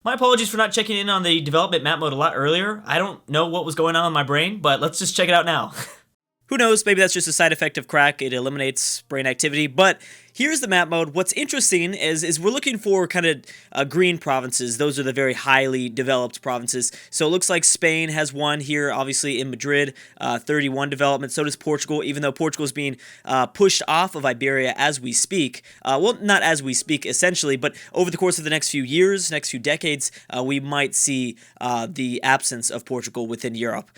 My apologies for not checking in on the development map mode a lot earlier. I don't know what was going on in my brain, but let's just check it out now. Who knows, maybe that's just a side effect of crack, it eliminates brain activity, but here's the map mode. What's interesting is we're looking for kind of green provinces. Those are the very highly developed provinces. So it looks like Spain has one here, obviously in Madrid, 31 development. So does Portugal, even though Portugal is being pushed off of Iberia as we speak. Well, not as we speak, essentially, but over the course of the next few years, next few decades, we might see the absence of Portugal within Europe.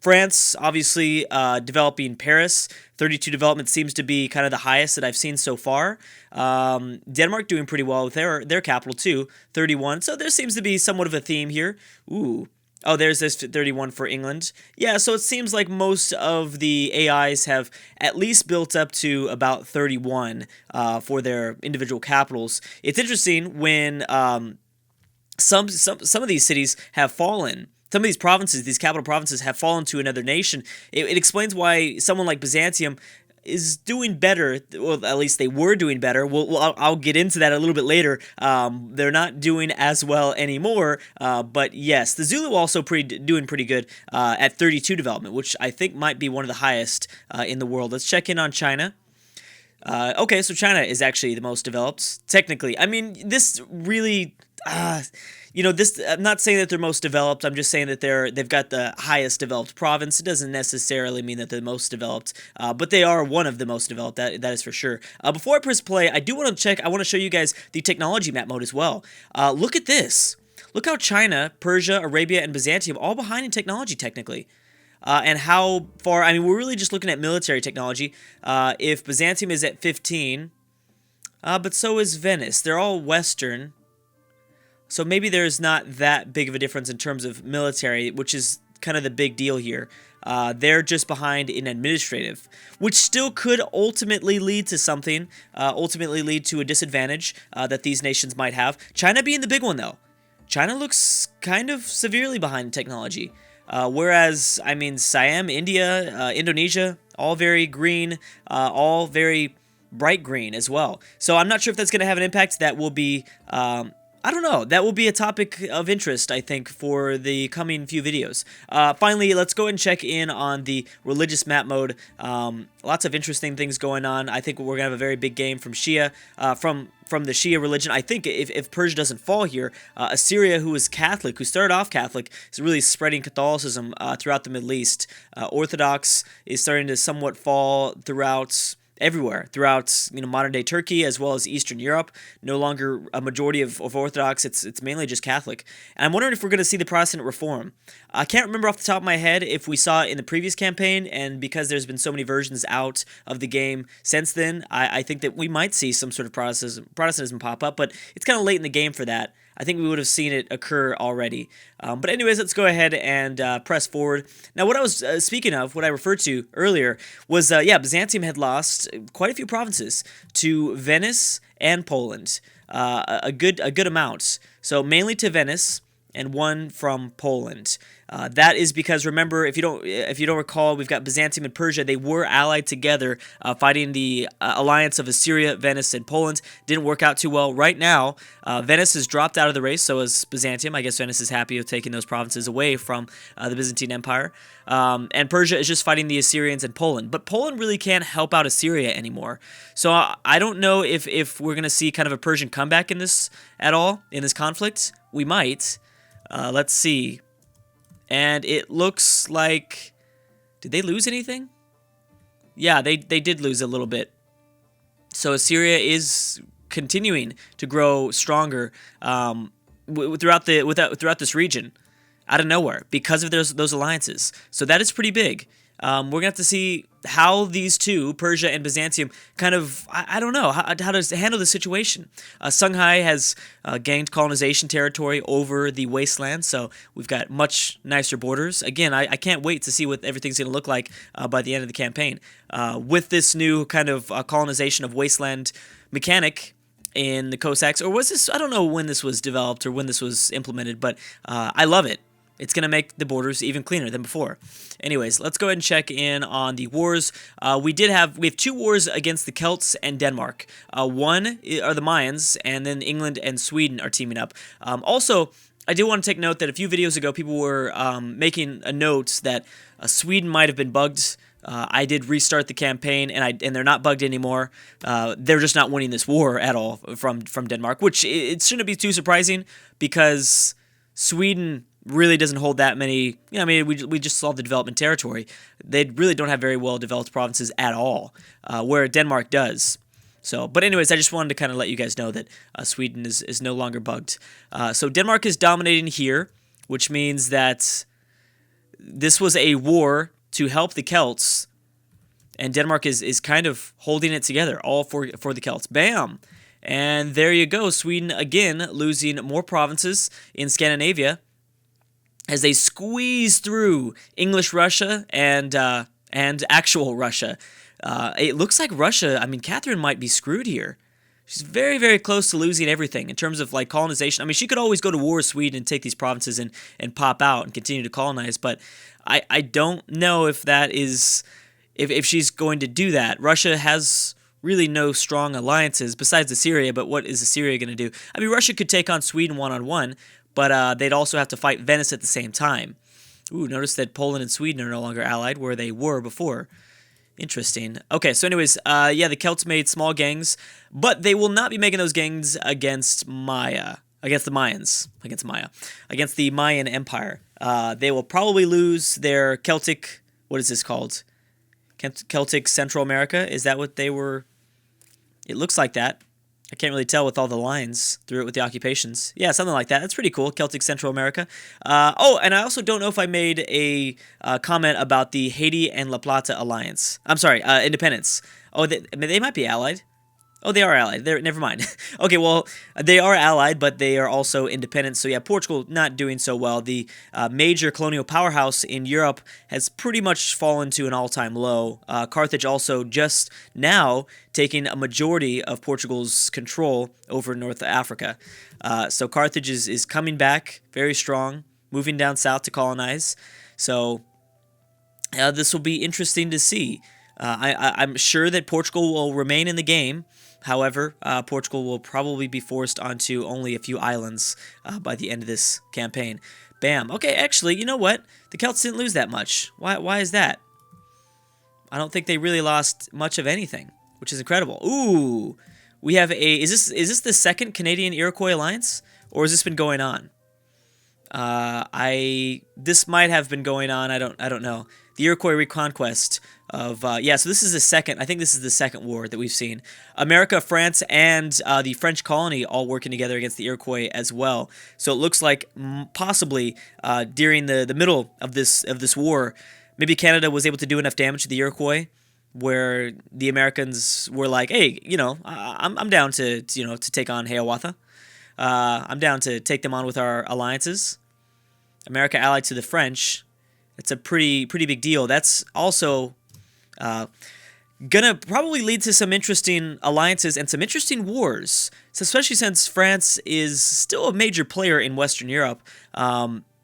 France, obviously, developing Paris. 32 development seems to be kind of the highest that I've seen so far. Denmark doing pretty well with their capital too, 31. So there seems to be somewhat of a theme here. Ooh. Oh, there's this 31 for England. Yeah, so it seems like most of the AIs have at least built up to about 31 for their individual capitals. It's interesting when some of these cities have fallen. Some of these provinces, these capital provinces, have fallen to another nation. It explains why someone like Byzantium is doing better. Well, at least they were doing better. I'll get into that a little bit later. They're not doing as well anymore. But yes, the Zulu also doing pretty good at 32 development, which I think might be one of the highest in the world. Let's check in on China. Okay, so China is actually the most developed, technically. I mean, this really, this. I'm not saying that they're most developed. I'm just saying that they've got the highest developed province. It doesn't necessarily mean that they're the most developed, but they are one of the most developed. That is for sure. Before I press play, I do want to check. I want to show you guys the technology map mode as well. Look at this. Look how China, Persia, Arabia, and Byzantium all behind in technology, technically. And how far, I mean, we're really just looking at military technology. If Byzantium is at 15, but so is Venice. They're all Western. So maybe there's not that big of a difference in terms of military, which is kind of the big deal here. They're just behind in administrative, which still could ultimately lead to something, ultimately lead to a disadvantage that these nations might have. China being the big one, though. China looks kind of severely behind in technology. Whereas, I mean, Siam, India, Indonesia, all very green, all very bright green as well. So I'm not sure if that's going to have an impact. That will be, I don't know. That will be a topic of interest, I think, for the coming few videos. Finally, let's go ahead and check in on the religious map mode. Lots of interesting things going on. I think we're going to have a very big game from Shia, from the Shia religion. I think if Persia doesn't fall here, Assyria, who is Catholic, who started off Catholic, is really spreading Catholicism throughout the Middle East. Orthodox is starting to somewhat fall throughout everywhere, throughout modern day Turkey as well as Eastern Europe. No longer a majority of Orthodox. It's mainly just Catholic. And I'm wondering if we're going to see the Protestant reform. I can't remember off the top of my head if we saw it in the previous campaign, and because there's been so many versions out of the game since then, I think that we might see some sort of Protestantism pop up, but it's kind of late in the game for that. I think we would have seen it occur already. But anyways, let's go ahead and press forward. Now, what I was speaking of, what I referred to earlier, was, Byzantium had lost quite a few provinces to Venice and Poland. A good amount. So mainly to Venice and one from Poland. That is because, remember, if you don't recall, we've got Byzantium and Persia. They were allied together, fighting the alliance of Assyria, Venice, and Poland. Didn't work out too well. Right now, Venice has dropped out of the race, so has Byzantium. I guess Venice is happy with taking those provinces away from the Byzantine Empire. And Persia is just fighting the Assyrians and Poland. But Poland really can't help out Assyria anymore. So I don't know if we're going to see kind of a Persian comeback in this at all, in this conflict. We might. Let's see. And it looks like... Did they lose anything? Yeah, they did lose a little bit. So Assyria is continuing to grow stronger throughout this region, out of nowhere, because of those alliances. So that is pretty big. We're going to have to see how these two, Persia and Byzantium, kind of, I don't know, how to handle the situation. Songhai has gained colonization territory over the wasteland, so we've got much nicer borders. Again, I can't wait to see what everything's going to look like by the end of the campaign. With this new kind of colonization of wasteland mechanic in the Cossacks, or was this, I don't know when this was developed or when this was implemented, but I love it. It's going to make the borders even cleaner than before. Anyways, let's go ahead and check in on the wars. We have 2 wars against the Celts and Denmark. One are the Mayans, and then England and Sweden are teaming up. Also, I do want to take note that a few videos ago, people were making a note that Sweden might have been bugged. I did restart the campaign, and they're not bugged anymore. They're just not winning this war at all from Denmark, which it shouldn't be too surprising because Sweden really doesn't hold that many. I mean, we just saw the development territory. They really don't have very well developed provinces at all, where Denmark does. So, but anyways, I just wanted to kind of let you guys know that Sweden is no longer bugged. So Denmark is dominating here, which means that this was a war to help the Celts, and Denmark is kind of holding it together, all for the Celts. Bam! And there you go. Sweden, again, losing more provinces in Scandinavia as they squeeze through English Russia and actual Russia. It looks like Russia, I mean, Catherine might be screwed here. She's very, very close to losing everything in terms of, like, colonization. I mean, she could always go to war with Sweden and take these provinces and pop out and continue to colonize, but I don't know if that is, if she's going to do that. Russia has really no strong alliances besides Assyria, but what is Assyria going to do? I mean, Russia could take on Sweden one-on-one, but they'd also have to fight Venice at the same time. Ooh, notice that Poland and Sweden are no longer allied where they were before. Interesting. Okay, so anyways, yeah, the Celts made small gangs, but they will not be making those gangs against Maya, against the Mayans, against the Mayan Empire. They will probably lose their Celtic, what is this called? Celtic Central America? Is that what they were? It looks like that. I can't really tell with all the lines through it with the occupations. Yeah, something like that. That's pretty cool. Celtic Central America. Oh, and I also don't know if I made a comment about the Haiti and La Plata alliance. I'm sorry, independence. Oh, they might be allied. Oh, they are allied. Never mind. Okay, well, they are allied, but they are also independent. So yeah, Portugal not doing so well. The major colonial powerhouse in Europe has pretty much fallen to an all-time low. Carthage also just now taking a majority of Portugal's control over North Africa. So Carthage is coming back very strong, moving down south to colonize. So this will be interesting to see. I'm sure that Portugal will remain in the game. However, Portugal will probably be forced onto only a few islands by the end of this campaign. Bam. Okay, actually, you know what? The Celts didn't lose that much. Why is that? I don't think they really lost much of anything, which is incredible. Ooh, we have a. Is this the second Canadian Iroquois alliance, or has this been going on? This might have been going on. I don't know. The Iroquois reconquest of yeah. So this is the second. I think this is the second war that we've seen. America, France, and the French colony all working together against the Iroquois as well. So it looks like possibly during the middle of this war, maybe Canada was able to do enough damage to the Iroquois, where the Americans were like, hey, you know, I'm down to take on Hiawatha. I'm down to take them on with our alliances. America allied to the French. It's a pretty big deal. That's also gonna probably lead to some interesting alliances and some interesting wars, so especially since France is still a major player in Western Europe.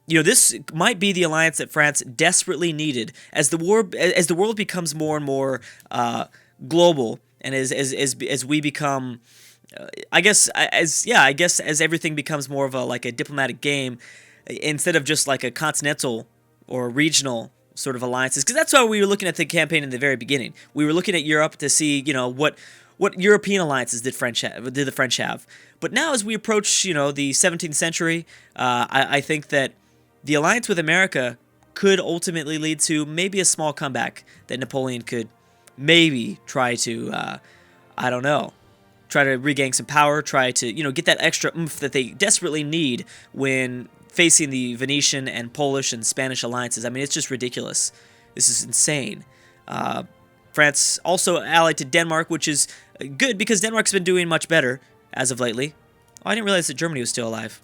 This might be the alliance that France desperately needed as the world becomes more and more global, and as we become, I guess as everything becomes more of a diplomatic game instead of just like a continental or regional sort of alliances, because that's why we were looking at the campaign in the very beginning. We were looking at Europe to see, what European alliances did the French have. But now, as we approach, the 17th century, I think that the alliance with America could ultimately lead to maybe a small comeback that Napoleon could maybe try to, try to regain some power, try to, get that extra oomph that they desperately need when facing the Venetian and Polish and Spanish alliances. I mean, it's just ridiculous. This is insane. France also allied to Denmark, which is good because Denmark's been doing much better as of lately. Oh, I didn't realize that Germany was still alive.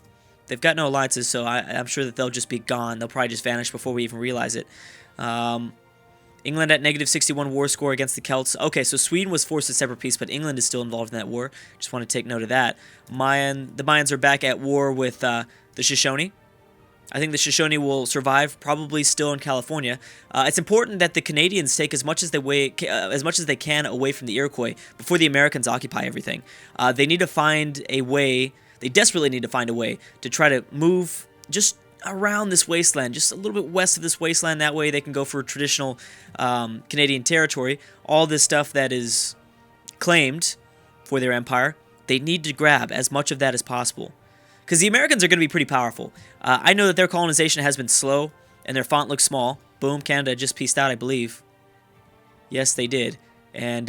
They've got no alliances, so I'm sure that they'll just be gone. They'll probably just vanish before we even realize it. England at -61 war score against the Celts. Okay, so Sweden was forced to separate peace, but England is still involved in that war. Just want to take note of that. The Mayans are back at war with the Shoshone. I think the Shoshone will survive, probably still in California. It's important that the Canadians take as much as they can away from the Iroquois before the Americans occupy everything. They need to find a way. They desperately need to find a way to try to move just around this wasteland, just a little bit west of this wasteland. That way they can go for traditional Canadian territory. All this stuff that is claimed for their empire, they need to grab as much of that as possible. Because the Americans are going to be pretty powerful. I know that their colonization has been slow, and their font looks small. Boom, Canada just pieced out, I believe. Yes, they did. And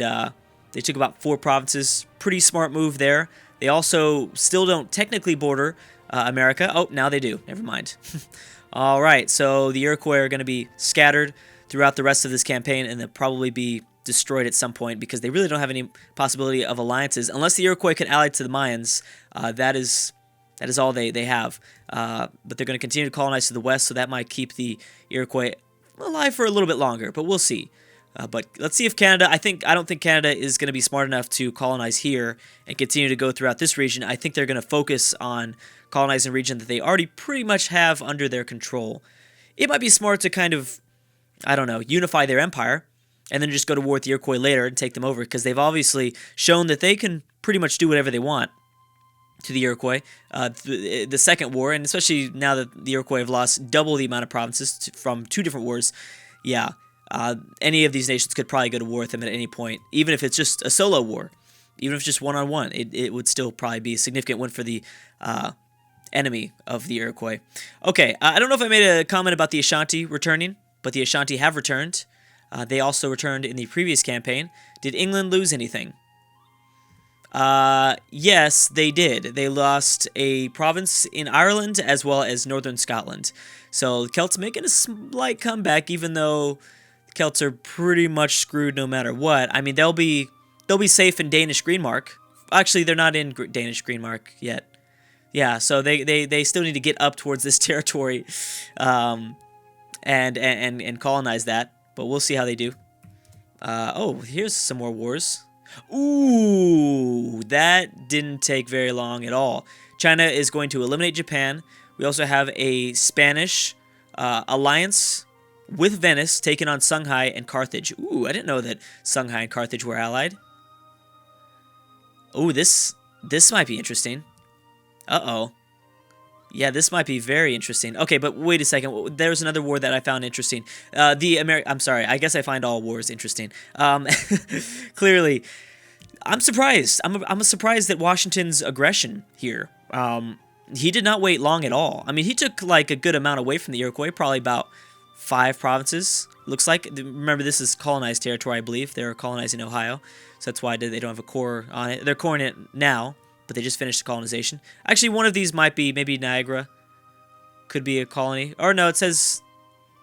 they took about 4 provinces. Pretty smart move there. They also still don't technically border America. Oh, now they do. Never mind. All right, so the Iroquois are going to be scattered throughout the rest of this campaign, and they'll probably be destroyed at some point because they really don't have any possibility of alliances. Unless the Iroquois can ally to the Mayans, that is all they have. But they're going to continue to colonize to the west, so that might keep the Iroquois alive for a little bit longer, but we'll see. But let's see if Canada, I don't think Canada is going to be smart enough to colonize here and continue to go throughout this region. I think they're going to focus on colonizing a region that they already pretty much have under their control. It might be smart to kind of, I don't know, unify their empire and then just go to war with the Iroquois later and take them over, because they've obviously shown that they can pretty much do whatever they want to the Iroquois. The second war, and especially now that the Iroquois have lost double the amount of provinces from 2 different wars, yeah, any of these nations could probably go to war with them at any point, even if it's just a solo war, even if it's just one-on-one, it would still probably be a significant win for the enemy of the Iroquois. Okay, I don't know if I made a comment about the Ashanti returning, but the Ashanti have returned. They also returned in the previous campaign. Did England lose anything? Yes, they did. They lost a province in Ireland as well as northern Scotland. So the Celts making a slight comeback, even though the Celts are pretty much screwed no matter what. I mean, they'll be safe in Danish Greenmark. Actually, they're not in Danish Greenmark yet. Yeah, so they still need to get up towards this territory, and colonize that. But we'll see how they do. Oh, here's some more wars. Ooh, that didn't take very long at all. China is going to eliminate Japan. We also have a Spanish alliance with Venice taking on Songhai and Carthage. Ooh, I didn't know that Songhai and Carthage were allied. Ooh, this might be interesting. Uh-oh. Yeah, this might be very interesting. Okay, but wait a second. There's another war that I found interesting. I'm sorry. I guess I find all wars interesting. Clearly, I'm surprised. I'm surprised at Washington's aggression here. He did not wait long at all. I mean, he took like a good amount away from the Iroquois, probably about 5 provinces. Looks like. Remember, this is colonized territory, I believe. They're colonizing Ohio, so that's why they don't have a core on it. They're coring it now, but they just finished the colonization. Actually, one of these might be, maybe Niagara could be a colony. Or no, it says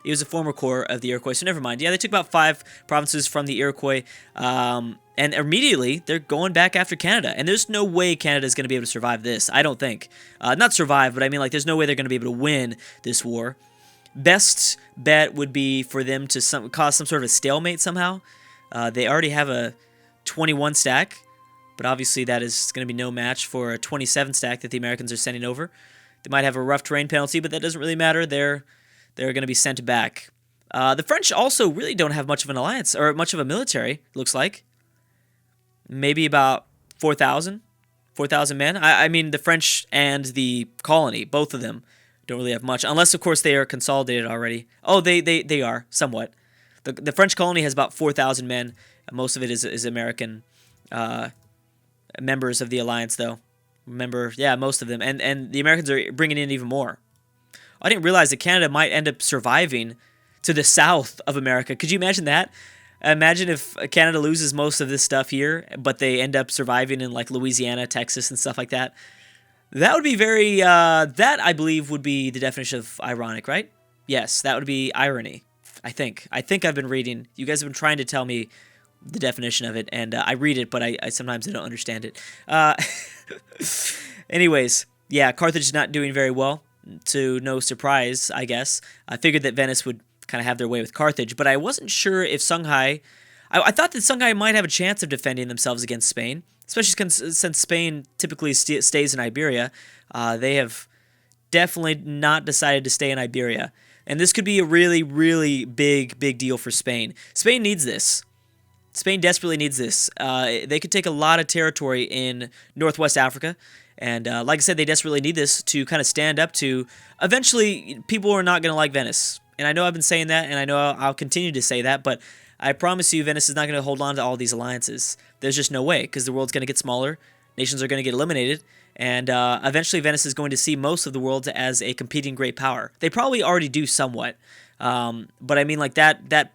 it was a former core of the Iroquois, so never mind. Yeah, they took about 5 provinces from the Iroquois, and immediately they're going back after Canada. And there's no way Canada is going to be able to survive this, I don't think. Not survive, but I mean, like, there's no way they're going to be able to win this war. Best bet would be for them to cause some sort of a stalemate somehow. They already have a 21 stack. But obviously that is going to be no match for a 27 stack that the Americans are sending over. They might have a rough terrain penalty, but that doesn't really matter. They're going to be sent back. The French also really don't have much of an alliance, or much of a military, looks like. Maybe about 4,000 men. I mean, the French and the colony, both of them, don't really have much. Unless, of course, they are consolidated already. Oh, they are, somewhat. The French colony has about 4,000 men. Most of it is American members of the alliance, though. Remember, yeah, most of them. And the Americans are bringing in even more. I didn't realize that Canada might end up surviving to the south of America. Could you imagine that? Imagine if Canada loses most of this stuff here, but they end up surviving in, like, Louisiana, Texas, and stuff like that. That would be very, that, I believe, would be the definition of ironic, right? Yes, that would be irony, I think. I think I've been reading. You guys have been trying to tell me the definition of it, and I read it, but I sometimes I don't understand it. Anyways, yeah, Carthage is not doing very well, to no surprise, I guess. I figured that Venice would kind of have their way with Carthage, but I wasn't sure if Songhai... I thought that Songhai might have a chance of defending themselves against Spain, especially since Spain typically stays in Iberia. They have definitely not decided to stay in Iberia. And this could be a really, really big deal for Spain. Spain needs this. Spain desperately needs this. They could take a lot of territory in Northwest Africa. And like I said, they desperately need this to kind of stand up to... Eventually, people are not going to like Venice. And I know I've been saying that, and I know I'll continue to say that, but I promise you Venice is not going to hold on to all these alliances. There's just no way, because the world's going to get smaller, nations are going to get eliminated, and eventually Venice is going to see most of the world as a competing great power. They probably already do somewhat, but I mean, like, that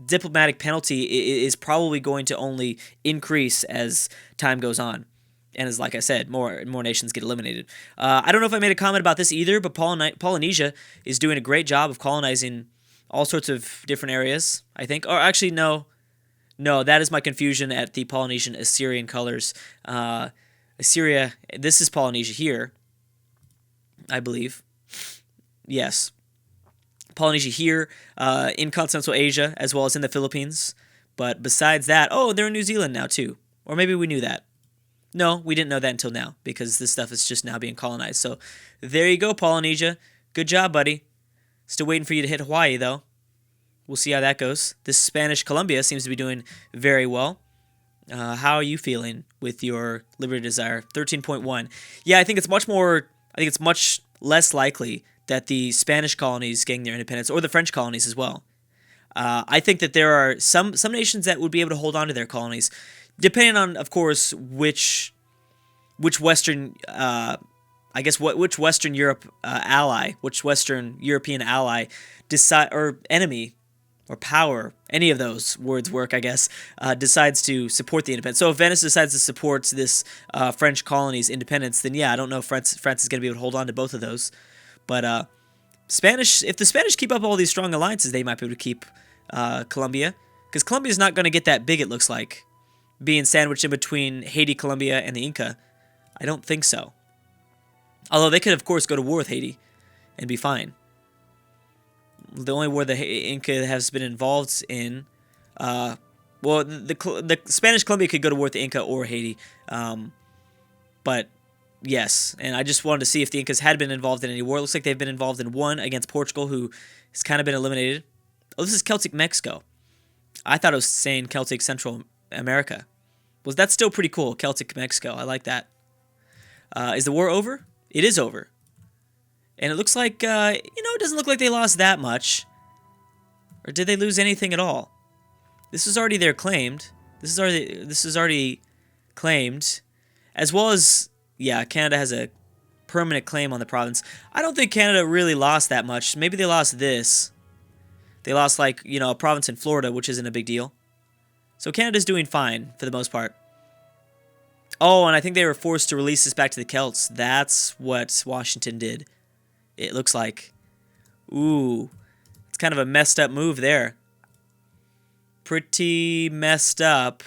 diplomatic penalty is probably going to only increase as time goes on. And as like I said, more nations get eliminated. I don't know if I made a comment about this either, but Polynesia is doing a great job of colonizing all sorts of different areas, I think. Or actually, no, that is my confusion at the Polynesian Assyrian colors. Assyria, this is Polynesia here, I believe. Yes. Polynesia here, in continental Asia, as well as in the Philippines. But besides that, oh, they're in New Zealand now too. Or maybe we knew that. No, we didn't know that until now, because this stuff is just now being colonized. So there you go, Polynesia. Good job, buddy. Still waiting for you to hit Hawaii, though. We'll see how that goes. This Spanish Colombia seems to be doing very well. How are you feeling with your Liberty Desire? 13.1. Yeah, I think it's much less likely that the Spanish colonies getting their independence, or the French colonies as well. I think that there are some nations that would be able to hold on to their colonies, depending on, of course, which Western, which Western Europe ally, which Western European ally decide, or enemy, or power, any of those words work, I guess, decides to support the independence. So if Venice decides to support this French colony's independence, then yeah, I don't know if France is going to be able to hold on to both of those. But if the Spanish keep up all these strong alliances, they might be able to keep Colombia, because Colombia's not going to get that big, it looks like, being sandwiched in between Haiti, Colombia, and the Inca. I don't think so. Although they could, of course, go to war with Haiti and be fine. The only war the Inca has been involved in, well, the Spanish Colombia could go to war with the Inca or Haiti, but yes, and I just wanted to see if the Incas had been involved in any war. It looks like they've been involved in one against Portugal, who has kind of been eliminated. Oh, this is Celtic Mexico. I thought it was saying Celtic Central America. Was that still pretty cool? Celtic Mexico. I like that. Is the war over? It is over. And it looks like, it doesn't look like they lost that much. Or did they lose anything at all? This is already their claimed. This is already claimed. As well as, yeah, Canada has a permanent claim on the province. I don't think Canada really lost that much. Maybe they lost this. They lost, like, a province in Florida, which isn't a big deal. So Canada's doing fine, for the most part. Oh, and I think they were forced to release this back to the Celts. That's what Washington did, it looks like. Ooh, it's kind of a messed up move there. Pretty messed up.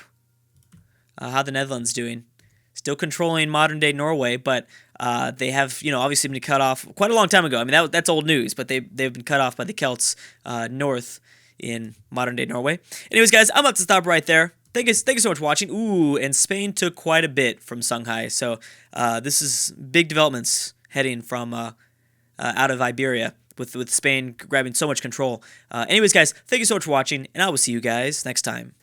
How the Netherlands doing? Still controlling modern-day Norway, but they have, obviously been cut off quite a long time ago. I mean, that's old news, but they've been cut off by the Celts north in modern-day Norway. Anyways, guys, I'm about to stop right there. Thank you so much for watching. Ooh, and Spain took quite a bit from Songhai, so this is big developments heading from out of Iberia, with Spain grabbing so much control. Anyways, guys, thank you so much for watching, and I will see you guys next time.